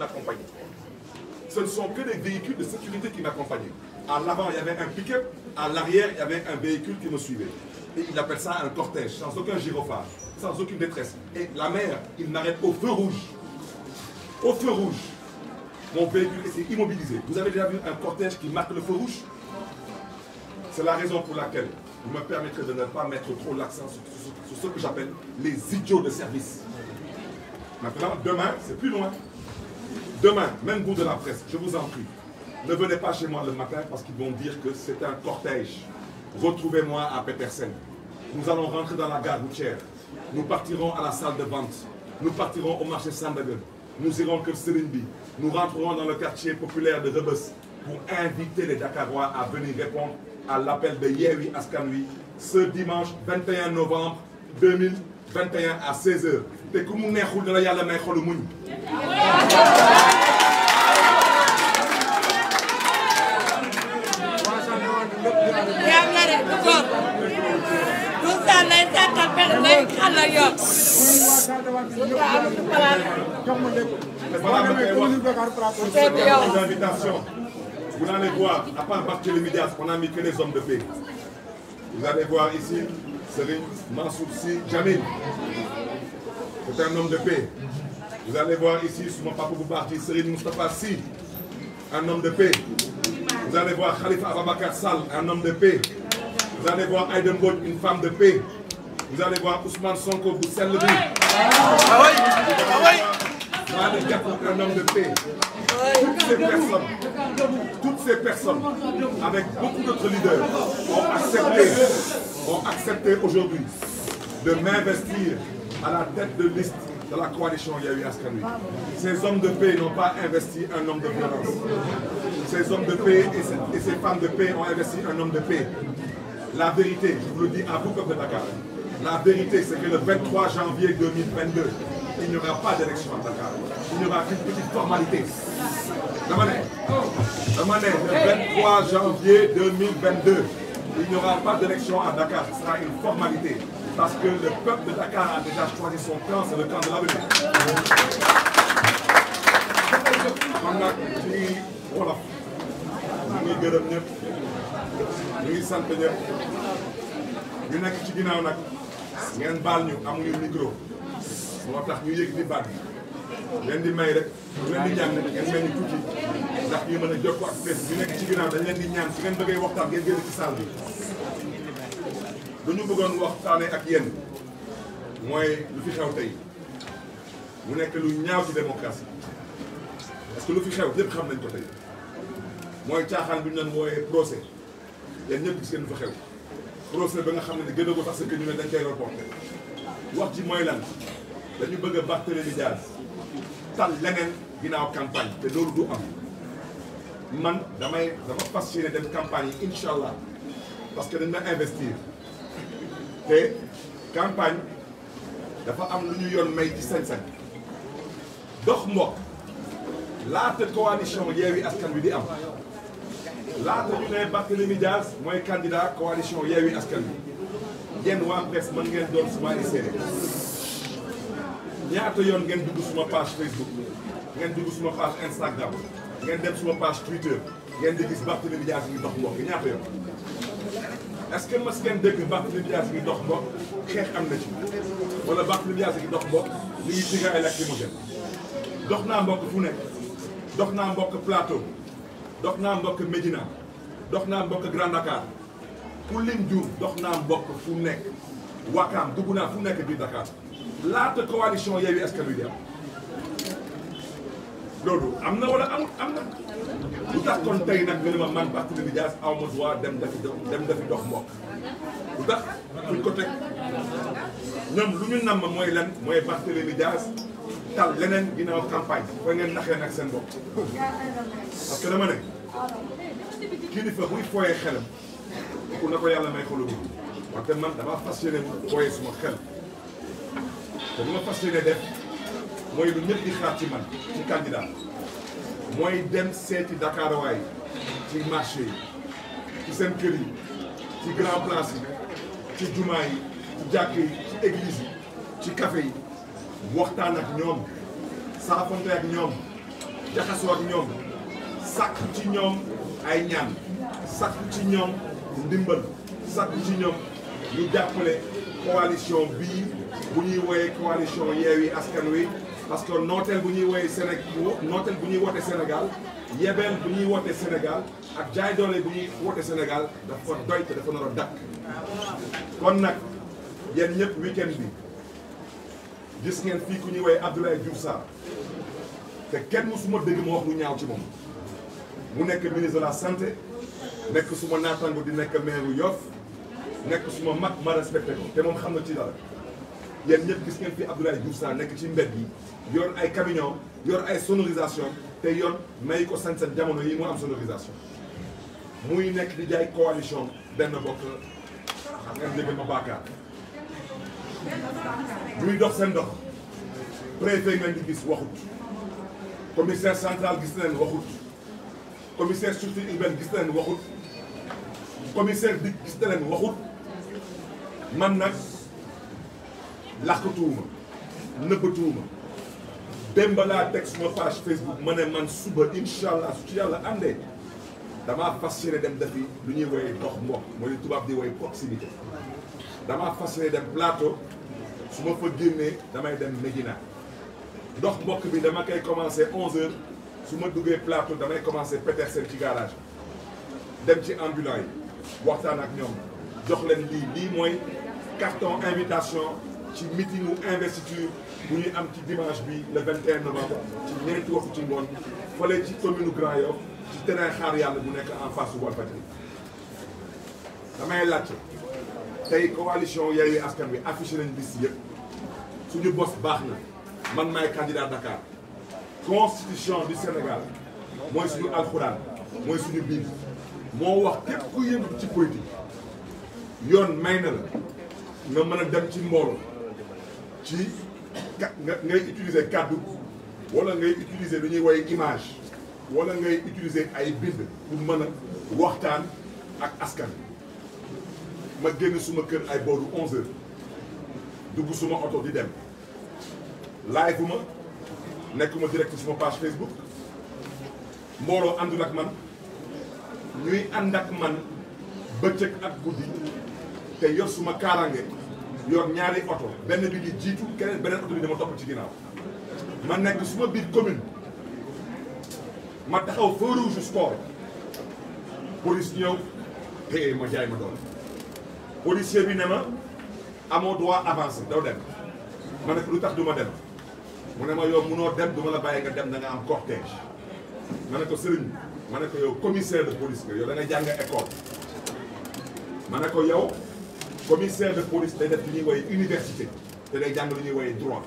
m'accompagnaient. Ce ne sont que des véhicules de sécurité qui m'accompagnaient. À l'avant, il y avait un pick-up, à l'arrière, il y avait un véhicule qui me suivait. Et il appelle ça un cortège, sans aucun gyrophare, sans aucune détresse. Et la mère, il m'arrête au feu rouge. Au feu rouge. Mon véhicule était immobilisé. Vous avez déjà vu un cortège qui marque le feu rouge? C'est la raison pour laquelle vous me permettrez de ne pas mettre trop l'accent sur ce que j'appelle les idiots de service. Maintenant, demain, c'est plus loin. Demain, même vous de la presse, je vous en prie, ne venez pas chez moi le matin parce qu'ils vont dire que c'est un cortège. Retrouvez-moi à Petersen. Nous allons rentrer dans la gare routière. Nous partirons à la salle de vente. Nous partirons au marché Sandaga. Nous irons que Serigne. Nous rentrerons dans le quartier populaire de Rebeuss pour inviter les Dakarois à venir répondre à l'appel de Yewwi Askan Wi ce dimanche 21 novembre 2021 à 16h. te ku mu neexul dala yàlla may xolu muñ. Vous allez voir, à part Barthélémy Dias, on a mis que les hommes de paix. Vous allez voir ici, Serigne Mansour Sy Djamil. C'est un homme de paix. Vous allez voir ici, sur mon papa Boubardi, Serigne Moustapha Sy, un homme de paix. Vous allez voir Khalifa Ababakar Sall, un homme de paix. Vous allez voir Aïda Mbodj, une femme de paix. Vous allez voir Ousmane Sonko, Boussel Lebi. Malick Gakou, un homme de paix. Toutes ces personnes, avec beaucoup d'autres leaders, ont accepté aujourd'hui de m'investir à la tête de liste de la coalition Yewwi Askan Wi. Ces hommes de paix n'ont pas investi un homme de violence. Ces hommes de paix et ces femmes de paix ont investi un homme de paix. La vérité, je vous le dis à vous comme de Dakar, la vérité c'est que le 23 janvier 2022, il n'y aura pas d'élection à Dakar. Il n'y aura qu'une petite formalité. Le 23 janvier 2022, il n'y aura pas d'élection à Dakar. Ce sera une formalité. Parce que le peuple de Dakar a déjà choisi son camp, c'est le camp de l'avenir. Man nag ci wolof ñu ngi gërëm ñëpp ñu ngi sant ñëpp ñu nekk ci ginnaaw nag ngeen baal ñu amuñu micro moo tax ñu yëg di baat leen di may rek ñu leen di ñaan ngeen mel ni tuuti ndax ñu mën a jokkoo ak presse ñu nekk ci ginnaaw dañ leen di ñaan su ngeen bëggee waxtaan ngeen génn ci salle bi. lu ñu bëggoon waxtaanee ak yéen mooy lu fi xew tey mu nekk lu ñaaw ci démocratie parce que lu fi xew ñëpp xam nañ ko tey mooy caaxaan bi ñu doon wooyee procès yéen ñëpp gis ngeen lu fa xew procès ba nga xam ne gën a ko sax que ñu ne dañ koy reporté wax ji mooy lan dañu bëgg a Barthélémy Dias tal leneen ginnaaw campagne te loolu du am man dama fas yéene dem campagne yi incha allah parce que dañ ma investir. te campagne dafa am lu ñu yoon may ci sañ-sañ dox mbokk laata coalition Yewwi Askan Wi di am laata ñu ne Barthélémy Dias mooy candidat coalition Yewwi Askan Wi yéen waa presse mën ngeen doon suma séeréer ñaata yoon ngeen dugg suma page Facebook ngeen dugg suma page Instagram ngeen dem suma page Twitter ngeen di gis Barthélémy Dias yi dox mbokk ñaata yoon. est-ce que mas ngeen dégg Barthélémy Dias gi dox mbokk xeex am na ci wala Barthélémy Dias gi dox mbokk li ngi tiga ay lacrymogène dox naa mbokk fu nekk dox naa mbokk Plateau dox naa mbokk Médina dox naa mbokk Grand Dakar ku lim Diouf dox naa mbokk fu nekk Wakam dugg naa fu nekk biir Dakar laata coalition Yewwi Askan Wi di am loolu am na wala am na lu tax kon tey nag nga ne ma man Barthélémy Dias aw ma droit dem dafi dox mbokk lu tax fuñ ko teg ñoom lu ñu namm mooy lan mooy Barthélémy Dias tal leneen ginnaaw campagne fa ngeen naxee nag seen bopp parce que dama ne kilifa buy fooyee xelam ku na ko yàlla may xolu wante man dama fas yéene fooyee suma xel te lu ma fas yéene def mooy lu ñëpp di xaar ci man ci candidat mooy dem seeti Dakar waay ci marché yi ci seen kër yi ci grand place yi ci jumaa yi ci jàkk yi ci église yi ci café yi waxtaan ak ñoom saafonte ak ñoom jaxasoo ak ñoom sàkku ci ñoom ay ñaan sàkku ci ñoom ndimbal sàkku ci ñoom ñu jàppale coalition bii bu ñuy woowee coalition Yewwi Askan Wi parce que nooteel bu ñuy woowee Sénégal nooteel bu ñuy woote Sénégal yebeel bu ñuy woote Sénégal ak jaay doole bu ñuy woote Sénégal dafa doy te dafa nar a dakk kon nag yéen ñëpp week-end bi gis ngeen fii ku ñuy woowee Abdoulaye Diouf Sarr te kenn musuma dégg ma wax lu ñaaw ci moom mu nekk ministre de la santé nekk suma naataango di nekk maire Yoff nekk suma mag ma respecté ko te moom xam na ci dara yéen ñëpp gis ngeen fi Abdoulaye Diouf Sarr nekk ci mbedd yi yor ay camion yor ay sonorisation te yoon may ko sañ-sañ jamono yi mu am sonorisation muy nekk di jaay coalition benn bokk xam ngeen jégal ma baakaar muy dox seen dox préfet ngeen di gis waxut commissaire central gis na leen waxut commissaire sûreté urbaine gis na leen waxut commissaire dik gis na leen waxut man nag làqatuwuma nëbbatuwuma démb laa teg suma page Facebook ma ne man suba incha allah su ci yàlla àndee damaa fas yéene dem defi lu ñuy woowee dox mbokk mooy tubaab di woowee proximité damaa fas yéene dem plateau su ma fa génnee damay dem Médina dox mbokk bi dama koy commencé 11h su ma duggee plateau damay commencé Petersen ci garage dem ci ambulant yi waxtaan ak ñoom jox leen lii mooy carton invitation ci meetingu investiture bu ñuy am ci dimanche bi le 21 novembre ci ñeenti waxtu ci ngoon fële ci commune Grand Yoff ci terrain xaar yàlla bu nekk en face su Walfadjri damay laajte tey coalition Yewwi Askan Wi affiché nañ liste yëpp suñu bos baax na man maay candidat Dakar constitution du Sénégal mooy suñu alxuraan mooy suñu bible moo wax képp ku yëngu ci politique yoon may na la nga mën a dem ci mbooloo ci ngay utiliser kàddu wala ngay utiliser lu ñuy woy image wala ngay utiliser ay bind pour mën a waxtaan ak askan ma génn suma kër ay booru 11h dugg suma oto di dem live bu ma nekkuma direct suma page Facebook mbooloo àndul ak man ñuy ànd ak man bëccëg ak guddi te yor suma kaaraange yor ñaari oto benn bi di jiitu keneen beneen oto bi dama topp ci ginnaaw ma nekk suma biir commune ma taxaw feu rouge sport police ñëw te ma jaay ma doole policier bi ne ma amoo droit avancer daw dem ma ne ko lu tax du ma dem mu ne ma yow munoo dem du ma la bàyyi nga dem da nga am cortège ma ne ko sëriñ ma ne ko yow commissaire de police nga yow da nga jàng école ma ne ko yow commissaire de police day def li ñuy woowee université te day jàng lu ñuy woowee droit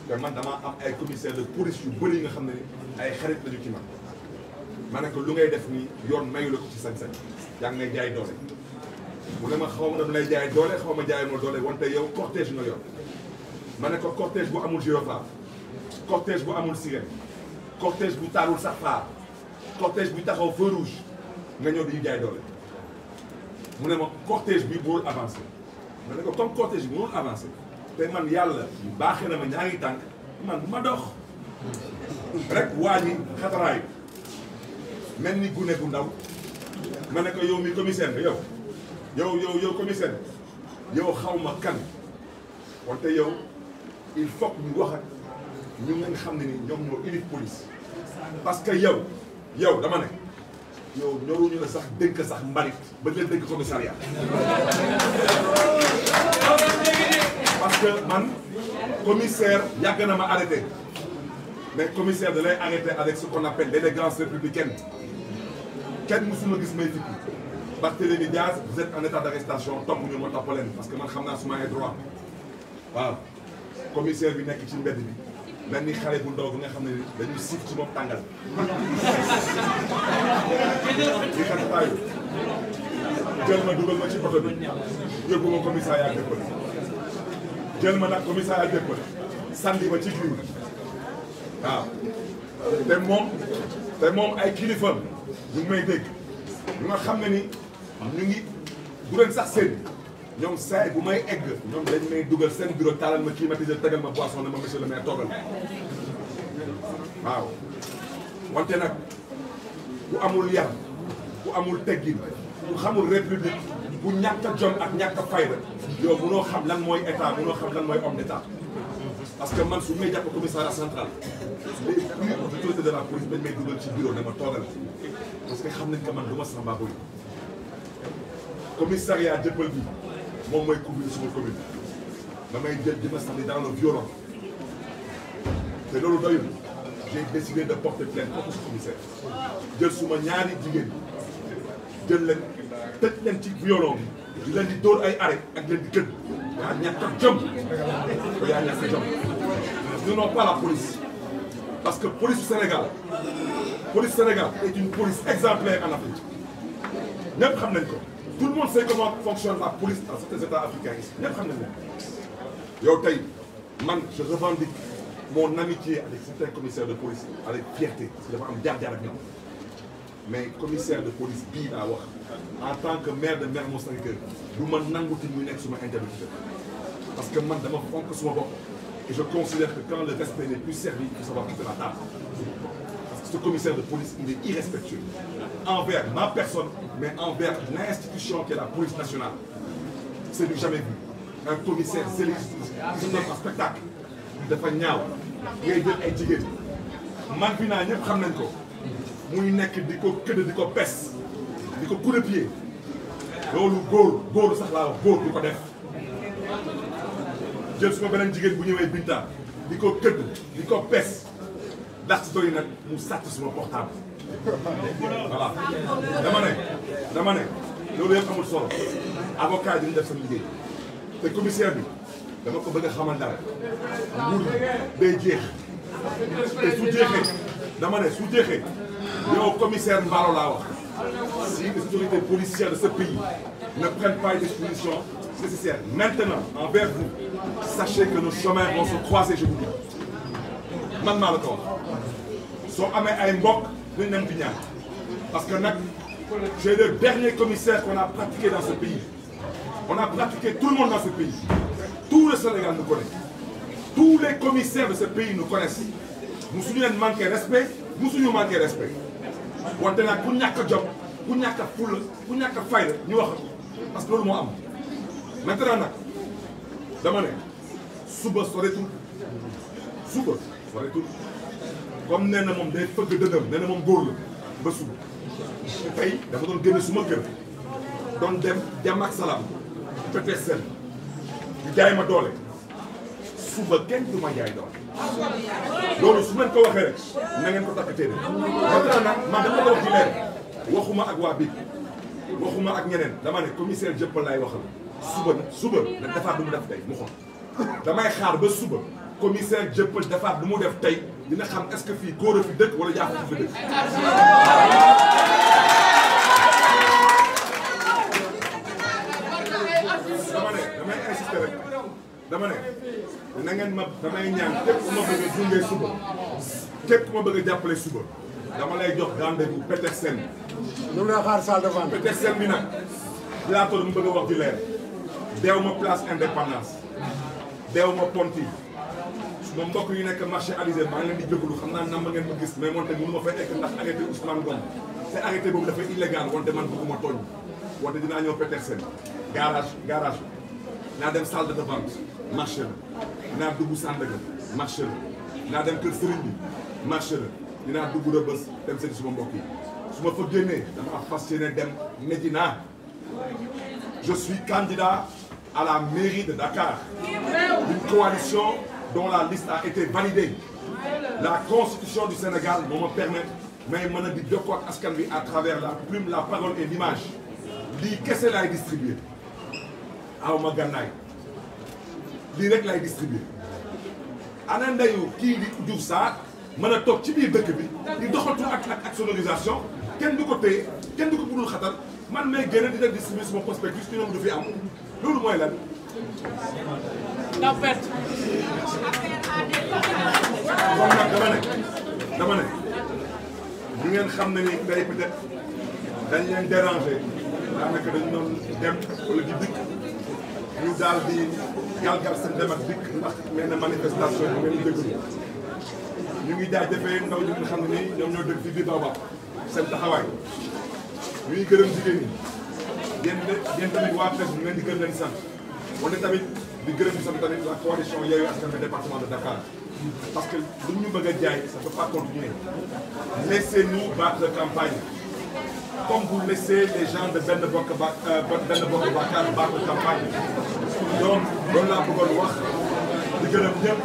te man damaa am ay commissaire de police yu bëri yi nga xam ne ay xarit lañu ci man ma ne ko lu ngay def nii yoon mayu la ko ci sañ-sañ yaa ngi ngay jaay doole mu ne ma xaw ma dama lay jaay doole xaw ma jaay ma doole wante yow cortège nga yor ma ne ko cortège bu amul gyrophare cortège bu amul sirène cortège bu taalul sax phare cortège bu taxaw feu rouge nga ñëw di jaay doole mu ne ma cortège bi mënul avancé ma ne ko comme cortège bi mënul avancé te man yàlla baaxee na ma ñaari tànk man ma dox rek waa ji xataraayu mel ni gune bu ndaw ma ne ko yow mi commissaire nga yow commissaire yow xaw ma kan wante yow il faut que ñu wax ak ñu ngeen xam ne ni ñoom ñoo élite police parce que yow dama ne yow ñoruñu la sax dénk sax mbalit ba leen dénk commissariat parce que man commissaire yàgg na ma arrêté mais commissaire da lay arrêté avec ce qu'on appelle l'élégance républicaine kenn mësuma gis may fikki Barthélémy Diaz vous êtes en état d'arrestation topp ñu ma topp leen parce que man xam naa suma ay droit waaw commissaire bi nekk ci mbedd bi mel ni xale bu ndaw bi nga xam ne dañuy siif ci moom tàngal li xatutaayu jël ma dugal ma ci oto bi yóbbu ma commissariat Dieuppeul jël ma nag commissariat Dieuppeul sandi ma ci biir waaw te moom ay kilifam ñu ngi may dégg ñu nga xam ne ni ñu ngi du leen sax seen ñoom saay bu may egg ñoom dañ may dugal seen bureau taalal ma climatiseur tegal ma boisson ne ma monsieur le maire toogal waaw wante nag bu amul yar bu amul teggin bu xamul république bu ñàkk a jom ak ñàkk a fayda yow munoo xam lan mooy état munoo xam lan mooy homme d'état parce que man su may jàpp commissariat central les plus autorités de la police dañ may dugal ci bureau ne ma toogal parce que xam nañ que man du ma samba boy commissariat Dieuppeul bi moom mooy couvrir suma commune damay jël di ma sànni dans le violent te loolu doyul j'ai décidé de porter plainte contre ce commissaire jël suma ñaari jigéen jël leen tëj leen ci violon bi di leen di dóor ay arrêt ak leen di gën yaa ñàkk a jëm yaa ñàkk a jëm nous n'avons pas la police parce que police du Sénégal est une police exemplaire en Afrique ñëpp xam nañ ko tout le monde sait comment fonctionne la police dans certains états africains ici ñëpp xam nañ ko yow tey man je revendique mon amitié avec certains commissaires de police avec fierté parce que dafa am jaar-jaar ak ñoom mais commissaire de police bii laa wax en tant que maire de Mermoz Sacré-Cœur du ma nanguti muy nekk suma interlocuteur parce que man dama fonk suma bopp et je considère que quand le respect n'est plus servi il faut savoir quitter la table parce que ce commissaire de police il est irrespectueux envers ma personne mais envers l'institution qui est la police nationale c'est du jamais vu un commissaire zélé qui se donne en spectacle dafa ñaaw ngay jël ay jigéen man fi naa ñëpp xam nañ ko muy nekk di ko këdd di ko pes di ko coup de pied loolu góor sax laa wax góor di ko def jël suma beneen jigéen bu ñëwee Binta di ko këdd di ko pes ndax si doy nag mu sàcc suma portable voilà dama ne loolu yëpp amul solo avocat yi dañu def seen liggéey te commissaire bi dama ko bëgg a xamal dara nguur day jeex te su jeexee dama ne su jeexee yow commissaire Mballo laa wax si les autorités policières de ce pays ne prennent pas les dispositions nécessaires maintenant envers vous sachez que nos chemins vont se croiser je vous dis man maa la ko wax soo amee ay mbokk nañ leen fi ñaan parce que nag c'est le dernier commissaire qu'on a pratiqué dans ce pays on a pratiqué tout le monde dans ce pays tout le Sénégal nous connaît tous les commissaires de ce pays nous connaissent musuñu leen manqué respect musuñu manqué respect wante nag ku ñàkk a jom ku ñàkk a fulla ku ñàkk a fayda ñu wax parce que loolu moo am maintenant nag dama ne suba soreetul comme nee na moom day fëgg dëndam nee na moom góor la ba suba tey dafa doon génne suma kër doon dem jàmm ak salaam peut-être seen ñu jaay ma doole suba kenn du ma jaay doole loolu su ngeen ko waxee rek na ngeen ko takk téere maintenant nag man dama ko wax ci leer waxuma ak waa BIC waxuma ak ñeneen dama ne commissaire Dieuppeul laay waxal suba na defaat du mu def tey mu xool damay xaar ba suba commissaire Dieuppeul defaat du mu def tey dina xam est-ce que fii góor a fi dëkk wala yaa fi dëkk damay insister rek dama ne na ngeen ma damay ñaan képp ku ma bëgg a gunge suba képp ku ma bëgg a jàppale suba dama lay jox rendez-vous Petersen. ñu ngi lay xaar salle de vente. Petersen bi nag plateau mu bëgg a wax di leer deew ma place indépendance deew ma Ponty moom mbokk yu nekk marché Alizé maa ngi leen di jégalu xam naa nam ma ngeen ma gis mais moom tamit mënu ma fay egg ndax arrêté Ousmane Ngom te arrêté boobu dafay illégal wante man bëgguma tooñ wante dinaa ñëw Petersen garage naa dem salle de vente marché la dinaa dugg Sandaga marché la dinaa dem kër Serigne bi marché la dinaa dugg Rebeuss dem seen suma mbokk yi su ma fa génnee dama fas yéene dem Médina je suis candidat à la mairie de Dakar une coalition dont la liste a été validée la constitution du Sénégal moo ma permettre may mën a di jokkoo ak askan wi à travers la plume la parole et l'image lii kese laay distribuer aw ma gànnaay lii rek laay distribuer ana ndeyu kii di Diouf Sarr mën a toog ci biir dëkk bi di doxatu ak sonorisation kenn du ko téye kenn du ko budul xatal man may gën a di leen distribuer sama prospectus ci ñoom du fi am loolu mooy lan. kon nag dama ne ñu ngeen xam ne ni day peut-être dañ leen déranger daanaka dañu doon dem wala di dikk ñu daal di galgal seen dem ak dikk ndax mel na manifestation bi ngeen déglu ñu ngi jaajëfee ndaw ñi nga xam ne nii ñoom ñoo dëkk ci biir Baobab seen taxawaay ñuy gërëm jigéen ñi yéen tamit waa presse ñu leen di gërëm leen sant wante tamit di gërëm di sant tamit la coalition Yewwi Askan Wi département de Dakar parce que lu ñu bëgg a jaay ça ne peut pas continuer. Laissez-nous battre la campagne comme vous laissez les gens de Benno Bokk Yaakaar battre la campagne donc loolu laa bëggoon wax di gërëm ñëpp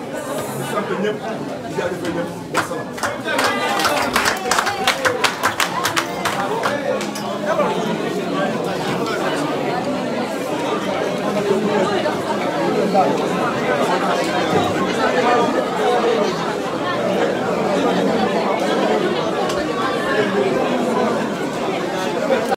di sant ñëpp di jaajëfal ñëpp wasalaam.